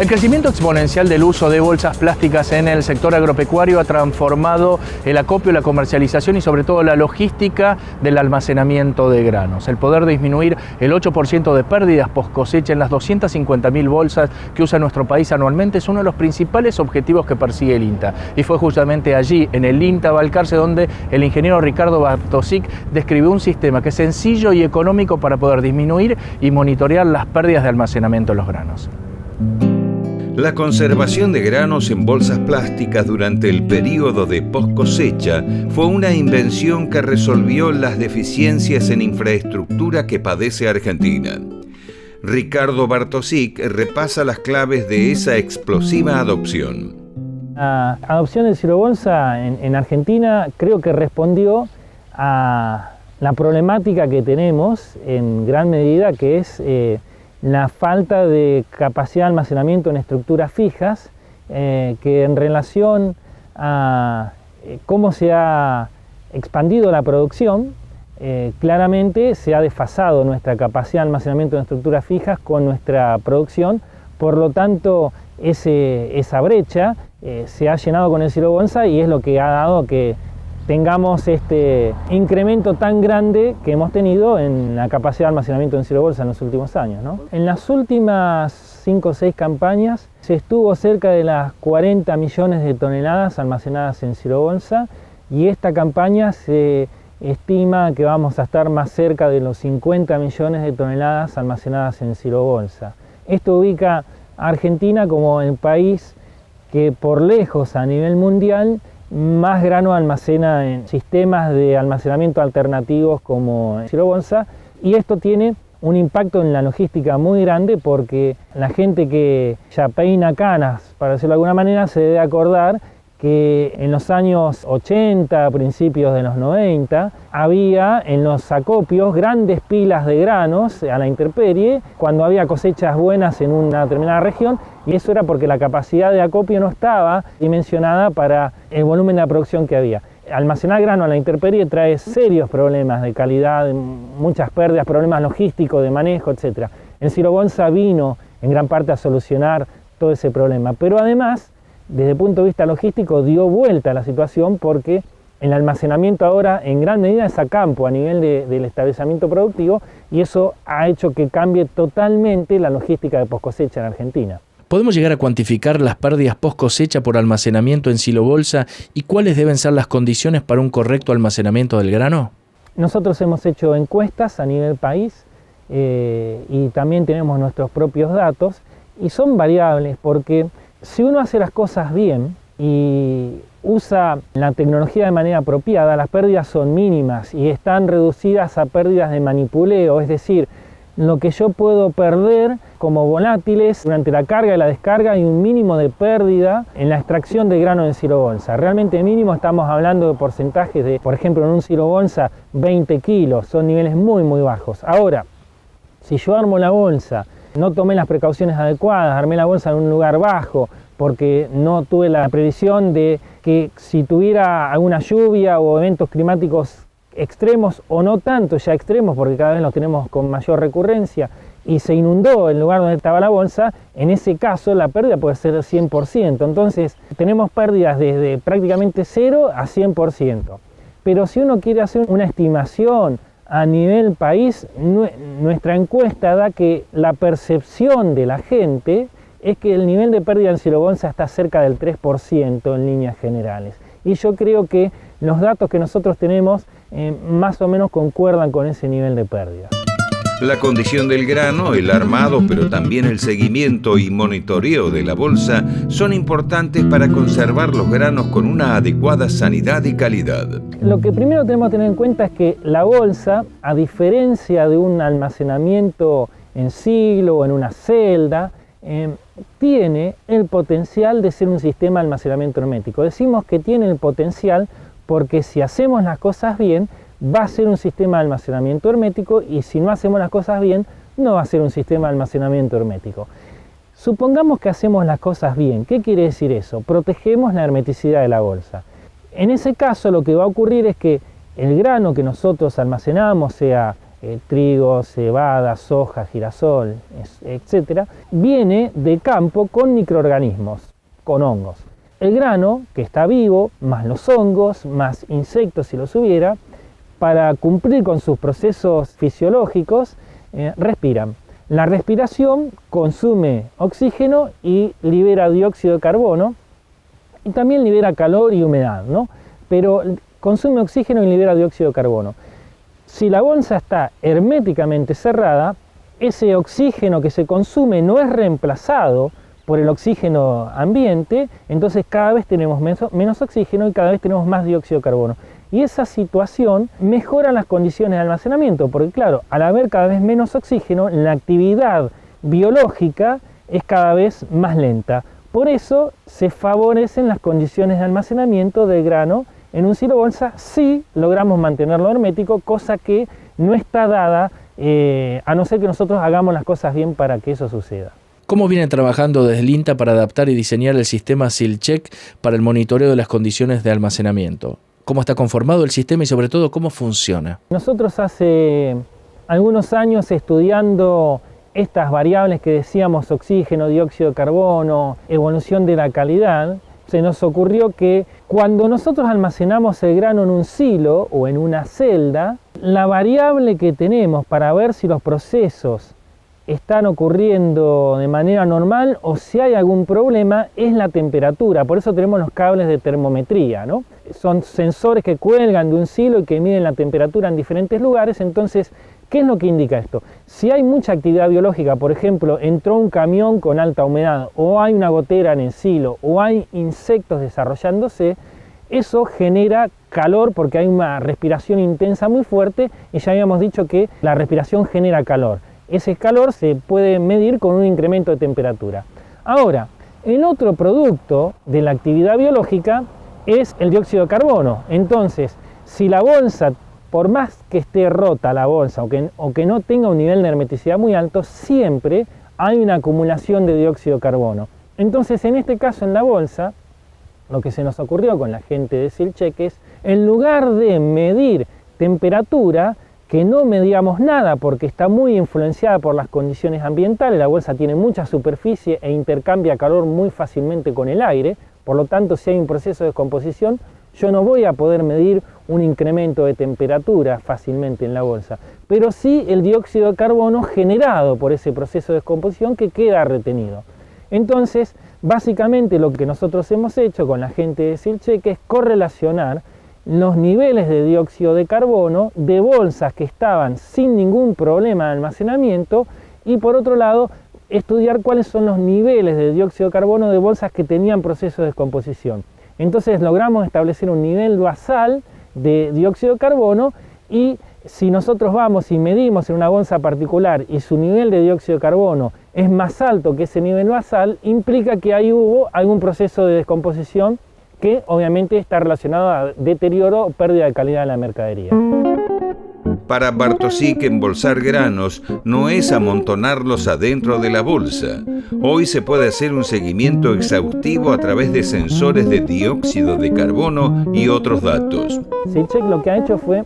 El crecimiento exponencial del uso de bolsas plásticas en el sector agropecuario ha transformado el acopio, la comercialización y sobre todo la logística del almacenamiento de granos. El poder disminuir el 8% de pérdidas post cosecha en las 250.000 bolsas que usa nuestro país anualmente es uno de los principales objetivos que persigue el INTA. Y fue justamente allí, en el INTA Balcarce, donde el ingeniero Ricardo Bartosic describió un sistema que es sencillo y económico para poder disminuir y monitorear las pérdidas de almacenamiento de los granos. La conservación de granos en bolsas plásticas durante el período de post cosecha fue una invención que resolvió las deficiencias en infraestructura que padece Argentina. Ricardo Bartosic repasa las claves de esa explosiva adopción. La adopción del silobolsa en Argentina creo que respondió a la problemática que tenemos en gran medida, que es la falta de capacidad de almacenamiento en estructuras fijas, que en relación a cómo se ha expandido la producción, claramente se ha desfasado nuestra capacidad de almacenamiento en estructuras fijas con nuestra producción. Por lo tanto, esa brecha se ha llenado con el silobolsa y es lo que ha dado que tengamos este incremento tan grande que hemos tenido en la capacidad de almacenamiento en silobolsa en los últimos años, ¿no? En las últimas 5 o 6 campañas se estuvo cerca de las 40 millones de toneladas almacenadas en silobolsa y esta campaña se estima que vamos a estar más cerca de los 50 millones de toneladas almacenadas en silobolsa. Esto ubica a Argentina como el país que por lejos a nivel mundial más grano almacena en sistemas de almacenamiento alternativos como silobolsa, y esto tiene un impacto en la logística muy grande porque la gente que ya peina canas, para decirlo de alguna manera, se debe acordar que en los años 80, principios de los 90, había en los acopios grandes pilas de granos a la intemperie cuando había cosechas buenas en una determinada región, y eso era porque la capacidad de acopio no estaba dimensionada para el volumen de la producción que había. Almacenar grano a la intemperie trae serios problemas de calidad, muchas pérdidas, problemas logísticos, de manejo, etc. El silobolsa vino en gran parte a solucionar todo ese problema, pero además, desde el punto de vista logístico, dio vuelta a la situación porque el almacenamiento ahora en gran medida es a campo, a nivel del establecimiento productivo, y eso ha hecho que cambie totalmente la logística de post cosecha en Argentina. ¿Podemos llegar a cuantificar las pérdidas post cosecha por almacenamiento en silobolsa y cuáles deben ser las condiciones para un correcto almacenamiento del grano? Nosotros hemos hecho encuestas a nivel país y también tenemos nuestros propios datos, y son variables porque si uno hace las cosas bien y usa la tecnología de manera apropiada, las pérdidas son mínimas y están reducidas a pérdidas de manipuleo, es decir, lo que yo puedo perder como volátiles durante la carga y la descarga, hay un mínimo de pérdida en la extracción de grano en silobolsa. Realmente mínimo, estamos hablando de porcentajes de, por ejemplo, en un silobolsa 20 kilos, son niveles muy muy bajos. Ahora, si yo armo la bolsa, no tomé las precauciones adecuadas, armé la bolsa en un lugar bajo, porque no tuve la previsión de que si tuviera alguna lluvia o eventos climáticos extremos, o no tanto ya extremos, porque cada vez los tenemos con mayor recurrencia, y se inundó el lugar donde estaba la bolsa, en ese caso la pérdida puede ser 100%. Entonces tenemos pérdidas desde prácticamente 0 a 100%. Pero si uno quiere hacer una estimación a nivel país, nuestra encuesta da que la percepción de la gente es que el nivel de pérdida en silobolsa está cerca del 3% en líneas generales. Y yo creo que los datos que nosotros tenemos más o menos concuerdan con ese nivel de pérdida. La condición del grano, el armado, pero también el seguimiento y monitoreo de la bolsa son importantes para conservar los granos con una adecuada sanidad y calidad. Lo que primero tenemos que tener en cuenta es que la bolsa, a diferencia de un almacenamiento en silo o en una celda, tiene el potencial de ser un sistema de almacenamiento hermético. Decimos que tiene el potencial porque si hacemos las cosas bien, va a ser un sistema de almacenamiento hermético, y si no hacemos las cosas bien, no va a ser un sistema de almacenamiento hermético. Supongamos que hacemos las cosas bien. ¿Qué quiere decir eso? Protegemos la hermeticidad de la bolsa. En ese caso, lo que va a ocurrir es que el grano que nosotros almacenamos, sea trigo, cebada, soja, girasol, etc., viene de campo con microorganismos, con hongos. El grano, que está vivo, más los hongos, más insectos si los hubiera, para cumplir con sus procesos fisiológicos, respiran. La respiración consume oxígeno y libera dióxido de carbono, y también libera calor y humedad, ¿no? Pero consume oxígeno y libera dióxido de carbono. Si la bolsa está herméticamente cerrada, ese oxígeno que se consume no es reemplazado por el oxígeno ambiente, entonces cada vez tenemos menos oxígeno y cada vez tenemos más dióxido de carbono. Y esa situación mejora las condiciones de almacenamiento, porque claro, al haber cada vez menos oxígeno, la actividad biológica es cada vez más lenta. Por eso se favorecen las condiciones de almacenamiento del grano en un silo bolsa si logramos mantenerlo hermético, cosa que no está dada a no ser que nosotros hagamos las cosas bien para que eso suceda. ¿Cómo viene trabajando desde el INTA para adaptar y diseñar el sistema SILCHEC para el monitoreo de las condiciones de almacenamiento? ¿Cómo está conformado el sistema y sobre todo cómo funciona? Nosotros hace algunos años estudiando estas variables que decíamos, oxígeno, dióxido de carbono, evolución de la calidad, se nos ocurrió que cuando nosotros almacenamos el grano en un silo o en una celda, la variable que tenemos para ver si los procesos están ocurriendo de manera normal o si hay algún problema es la temperatura. Por eso tenemos los cables de termometría, ¿no? Son sensores que cuelgan de un silo y que miden la temperatura en diferentes lugares. Entonces, ¿qué es lo que indica esto? Si hay mucha actividad biológica, por ejemplo, entró un camión con alta humedad, o hay una gotera en el silo, o hay insectos desarrollándose, eso genera calor porque hay una respiración intensa muy fuerte y ya habíamos dicho que la respiración genera calor. Ese calor se puede medir con un incremento de temperatura. Ahora, el otro producto de la actividad biológica es el dióxido de carbono. Entonces, si la bolsa, por más que esté rota la bolsa o que no tenga un nivel de hermeticidad muy alto, siempre hay una acumulación de dióxido de carbono. Entonces, en este caso en la bolsa, lo que se nos ocurrió con la gente de SILCHEC es, en lugar de medir temperatura, que no medíamos nada porque está muy influenciada por las condiciones ambientales, la bolsa tiene mucha superficie e intercambia calor muy fácilmente con el aire, por lo tanto si hay un proceso de descomposición, yo no voy a poder medir un incremento de temperatura fácilmente en la bolsa, pero sí el dióxido de carbono generado por ese proceso de descomposición que queda retenido. Entonces, básicamente lo que nosotros hemos hecho con la gente de SILCHEC es correlacionar los niveles de dióxido de carbono de bolsas que estaban sin ningún problema de almacenamiento y por otro lado estudiar cuáles son los niveles de dióxido de carbono de bolsas que tenían proceso de descomposición. Entonces logramos establecer un nivel basal de dióxido de carbono y si nosotros vamos y medimos en una bolsa particular y su nivel de dióxido de carbono es más alto que ese nivel basal, implica que ahí hubo algún proceso de descomposición que obviamente está relacionado a deterioro o pérdida de calidad de la mercadería. Para Bartosik, embolsar granos no es amontonarlos adentro de la bolsa. Hoy se puede hacer un seguimiento exhaustivo a través de sensores de dióxido de carbono y otros datos. SILCHEC lo que ha hecho fue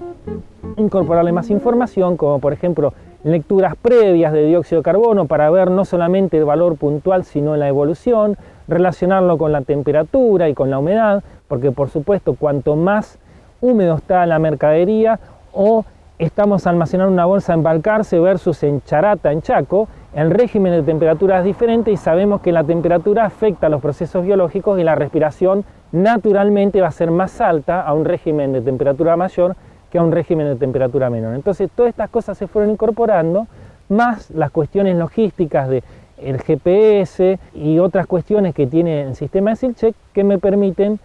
incorporarle más información, como por ejemplo lecturas previas de dióxido de carbono para ver no solamente el valor puntual, sino la evolución, relacionarlo con la temperatura y con la humedad, porque por supuesto cuanto más húmedo está la mercadería o estamos almacenando una bolsa en Balcarce versus en Charata, en Chaco, el régimen de temperatura es diferente y sabemos que la temperatura afecta a los procesos biológicos y la respiración naturalmente va a ser más alta a un régimen de temperatura mayor que a un régimen de temperatura menor. Entonces todas estas cosas se fueron incorporando, más las cuestiones logísticas de el GPS y otras cuestiones que tiene el sistema de SILCHEC que me permiten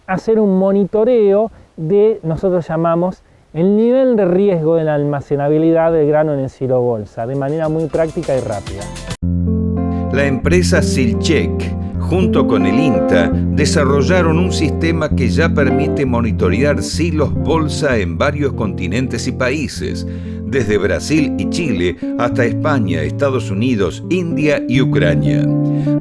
hacer un monitoreo de, nosotros llamamos, el nivel de riesgo de la almacenabilidad del grano en el silo bolsa, de manera muy práctica y rápida. La empresa SILCHEC, junto con el INTA, desarrollaron un sistema que ya permite monitorear silos bolsa en varios continentes y países, desde Brasil y Chile hasta España, Estados Unidos, India y Ucrania.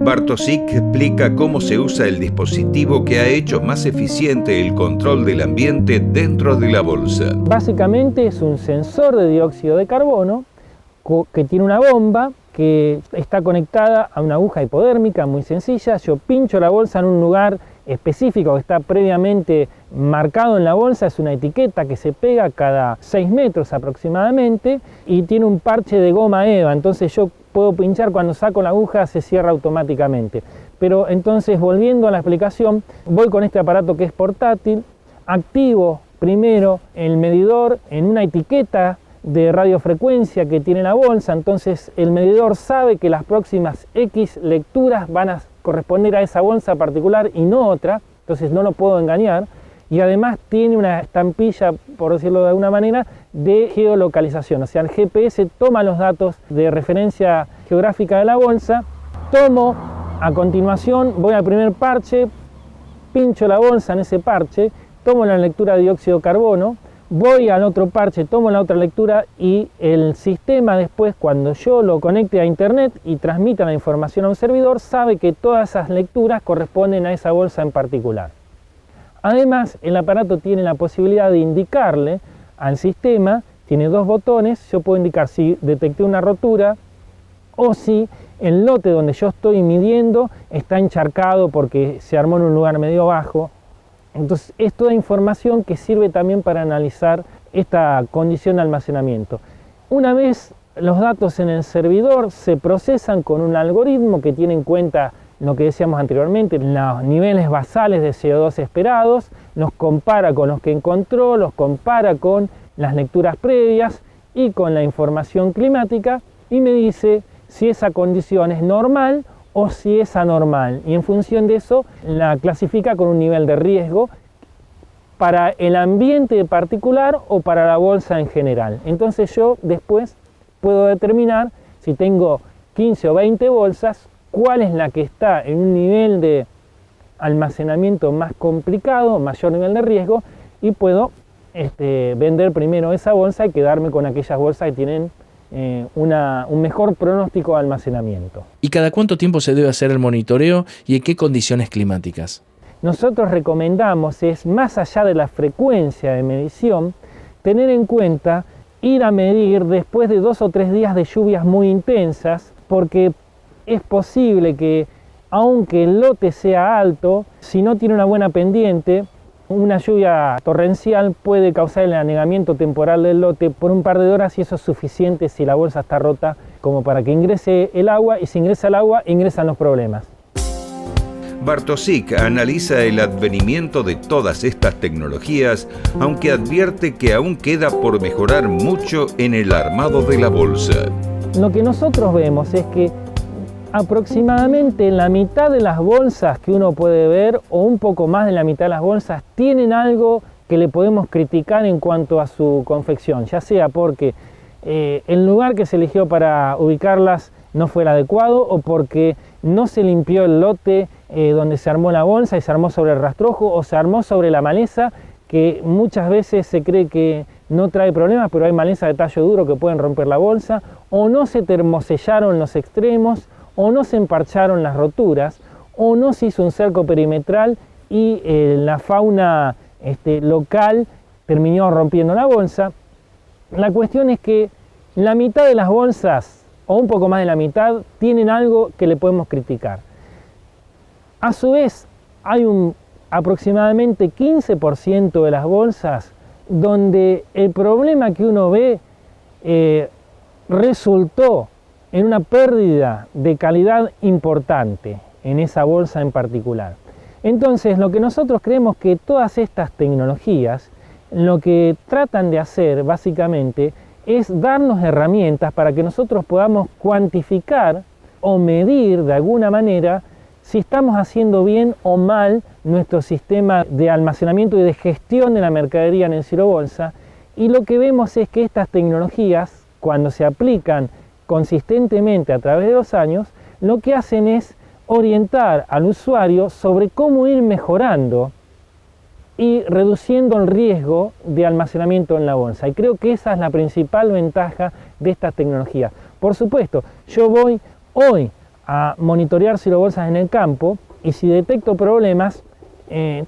Bartosik explica cómo se usa el dispositivo que ha hecho más eficiente el control del ambiente dentro de la bolsa. Básicamente es un sensor de dióxido de carbono que tiene una bomba que está conectada a una aguja hipodérmica muy sencilla. Yo pincho la bolsa en un lugar específico que está previamente marcado en la bolsa, es una etiqueta que se pega cada 6 metros aproximadamente y tiene un parche de goma eva, entonces yo puedo pinchar, cuando saco la aguja se cierra automáticamente. Pero entonces, volviendo a la explicación, voy con este aparato que es portátil, activo primero el medidor en una etiqueta de radiofrecuencia que tiene la bolsa, entonces el medidor sabe que las próximas X lecturas van a corresponder a esa bolsa particular y no otra, entonces no lo puedo engañar, y además tiene una estampilla, por decirlo de alguna manera, de geolocalización, o sea, el GPS toma los datos de referencia geográfica de la bolsa, tomo a continuación, voy al primer parche, pincho la bolsa en ese parche, tomo la lectura de dióxido de carbono, voy al otro parche, tomo la otra lectura y el sistema después, cuando yo lo conecte a internet y transmita la información a un servidor, sabe que todas esas lecturas corresponden a esa bolsa en particular. Además, el aparato tiene la posibilidad de indicarle al sistema, tiene 2 botones, yo puedo indicar si detecté una rotura o si el lote donde yo estoy midiendo está encharcado porque se armó en un lugar medio bajo. Entonces es toda información que sirve también para analizar esta condición de almacenamiento. Una vez los datos en el servidor se procesan con un algoritmo que tiene en cuenta lo que decíamos anteriormente, los niveles basales de CO2 esperados, los compara con los que encontró, los compara con las lecturas previas y con la información climática y me dice si esa condición es normal o si es anormal, y en función de eso la clasifica con un nivel de riesgo para el ambiente particular o para la bolsa en general. Entonces yo después puedo determinar si tengo 15 o 20 bolsas, cuál es la que está en un nivel de almacenamiento más complicado, mayor nivel de riesgo, y puedo vender primero esa bolsa y quedarme con aquellas bolsas que tienen un mejor pronóstico de almacenamiento. ¿Y cada cuánto tiempo se debe hacer el monitoreo y en qué condiciones climáticas? Nosotros recomendamos, más allá de la frecuencia de medición, tener en cuenta ir a medir después de 2 o 3 días de lluvias muy intensas, porque es posible que, aunque el lote sea alto, si no tiene una buena pendiente, una lluvia torrencial puede causar el anegamiento temporal del lote por un par de horas, y eso es suficiente si la bolsa está rota como para que ingrese el agua, y si ingresa el agua, ingresan los problemas. Bartosik analiza el advenimiento de todas estas tecnologías, aunque advierte que aún queda por mejorar mucho en el armado de la bolsa. Lo que nosotros vemos es que aproximadamente la mitad de las bolsas que uno puede ver, o un poco más de la mitad de las bolsas, tienen algo que le podemos criticar en cuanto a su confección, ya sea porque el lugar que se eligió para ubicarlas no fue el adecuado, o porque no se limpió el lote donde se armó la bolsa y se armó sobre el rastrojo, o se armó sobre la maleza, que muchas veces se cree que no trae problemas, pero hay maleza de tallo duro que pueden romper la bolsa, o no se termosellaron los extremos, o no se emparcharon las roturas, o no se hizo un cerco perimetral y la fauna local terminó rompiendo la bolsa. La cuestión es que la mitad de las bolsas, o un poco más de la mitad, tienen algo que le podemos criticar. A su vez, hay aproximadamente 15% de las bolsas donde el problema que uno ve resultó en una pérdida de calidad importante en esa bolsa en particular. Entonces, lo que nosotros creemos que todas estas tecnologías lo que tratan de hacer básicamente es darnos herramientas para que nosotros podamos cuantificar o medir de alguna manera si estamos haciendo bien o mal nuestro sistema de almacenamiento y de gestión de la mercadería en el cirobolsa, y lo que vemos es que estas tecnologías, cuando se aplican consistentemente a través de los años, lo que hacen es orientar al usuario sobre cómo ir mejorando y reduciendo el riesgo de almacenamiento en la bolsa. Y creo que esa es la principal ventaja de estas tecnologías. Por supuesto, yo voy hoy a monitorear silobolsas en el campo y si detecto problemas,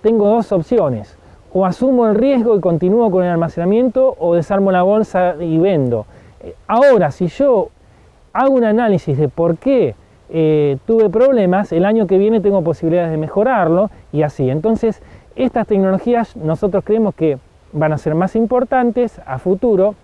tengo dos opciones. O asumo el riesgo y continúo con el almacenamiento o desarmo la bolsa y vendo. Ahora, si yo hago un análisis de por qué tuve problemas, el año que viene tengo posibilidades de mejorarlo y así. Entonces, estas tecnologías nosotros creemos que van a ser más importantes a futuro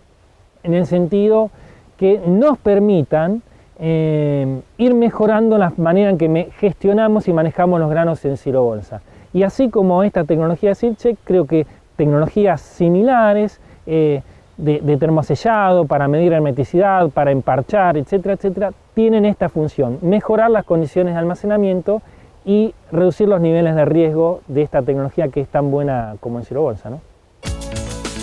en el sentido que nos permitan ir mejorando la manera en que gestionamos y manejamos los granos en silobolsa. Y así como esta tecnología de SeedCheck, creo que tecnologías similares de termosellado para medir hermeticidad, para emparchar, etcétera, etcétera, tienen esta función: mejorar las condiciones de almacenamiento y reducir los niveles de riesgo de esta tecnología que es tan buena como en silobolsa, ¿no?